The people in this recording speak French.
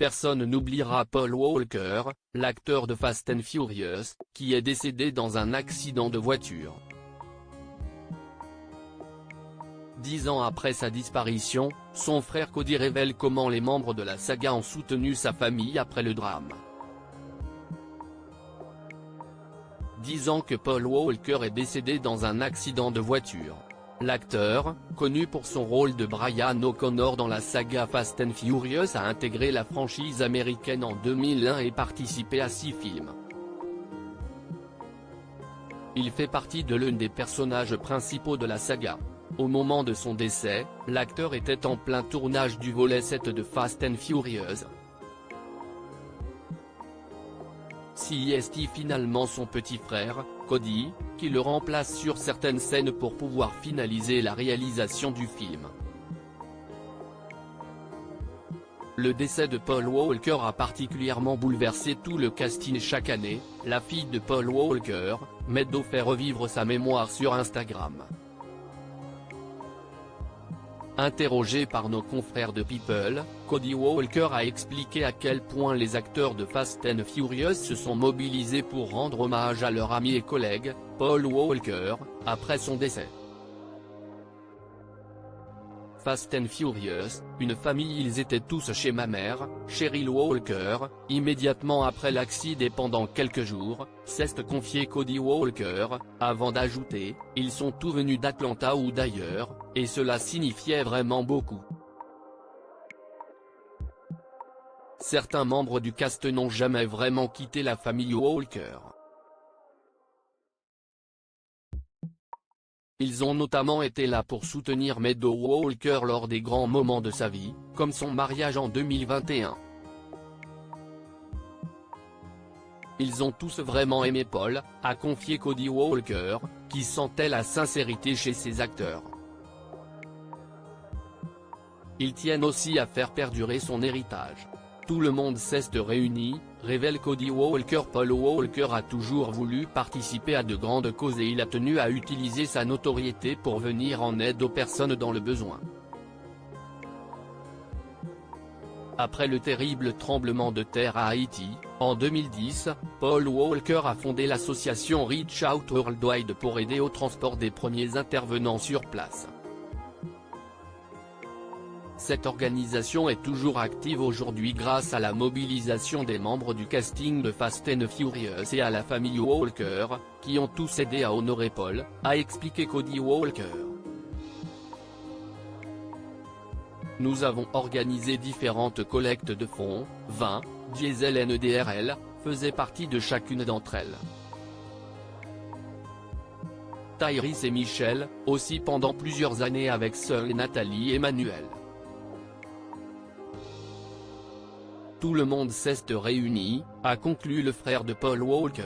personne n'oubliera Paul Walker, l'acteur de Fast and Furious, qui est décédé dans un accident de voiture. 10 ans après sa disparition, son frère Cody révèle comment les membres de la saga ont soutenu sa famille après le drame. 10 ans que Paul Walker est décédé dans un accident de voiture. L'acteur, connu pour son rôle de Brian O'Connor dans la saga Fast and Furious, a intégré la franchise américaine en 2001 et participé à 6 films. Il fait partie de l'un des personnages principaux de la saga. Au moment de son décès, l'acteur était en plein tournage du volet 7 de Fast and Furious. C'est finalement son petit frère, Cody, qui le remplace sur certaines scènes pour pouvoir finaliser la réalisation du film. Le décès de Paul Walker a particulièrement bouleversé tout le casting. Chaque année, la fille de Paul Walker, Meadow, fait revivre sa mémoire sur Instagram. Interrogé par nos confrères de People, Cody Walker a expliqué à quel point les acteurs de Fast and Furious se sont mobilisés pour rendre hommage à leur ami et collègue, Paul Walker, après son décès. Fast and Furious, une famille. Ils étaient tous chez ma mère, Cheryl Walker, immédiatement après l'accident et pendant quelques jours, s'est confié Cody Walker, avant d'ajouter, ils sont tous venus d'Atlanta ou d'ailleurs, et cela signifiait vraiment beaucoup. Certains membres du cast n'ont jamais vraiment quitté la famille Walker. Ils ont notamment été là pour soutenir Meadow Walker lors des grands moments de sa vie, comme son mariage en 2021. Ils ont tous vraiment aimé Paul, a confié Cody Walker, qui sentait la sincérité chez ses acteurs. Ils tiennent aussi à faire perdurer son héritage. Tout le monde s'est réuni, révèle Cody Walker. Paul Walker a toujours voulu participer à de grandes causes et il a tenu à utiliser sa notoriété pour venir en aide aux personnes dans le besoin. Après le terrible tremblement de terre à Haïti, en 2010, Paul Walker a fondé l'association Reach Out Worldwide pour aider au transport des premiers intervenants sur place. Cette organisation est toujours active aujourd'hui grâce à la mobilisation des membres du casting de Fast and Furious et à la famille Walker, qui ont tous aidé à honorer Paul, a expliqué Cody Walker. Nous avons organisé différentes collectes de fonds, 20, Diesel NDRL, faisait partie de chacune d'entre elles. Tyrese et Michelle, aussi pendant plusieurs années avec sœurs Nathalie et Manuel. Tout le monde s'est réuni, a conclu le frère de Paul Walker.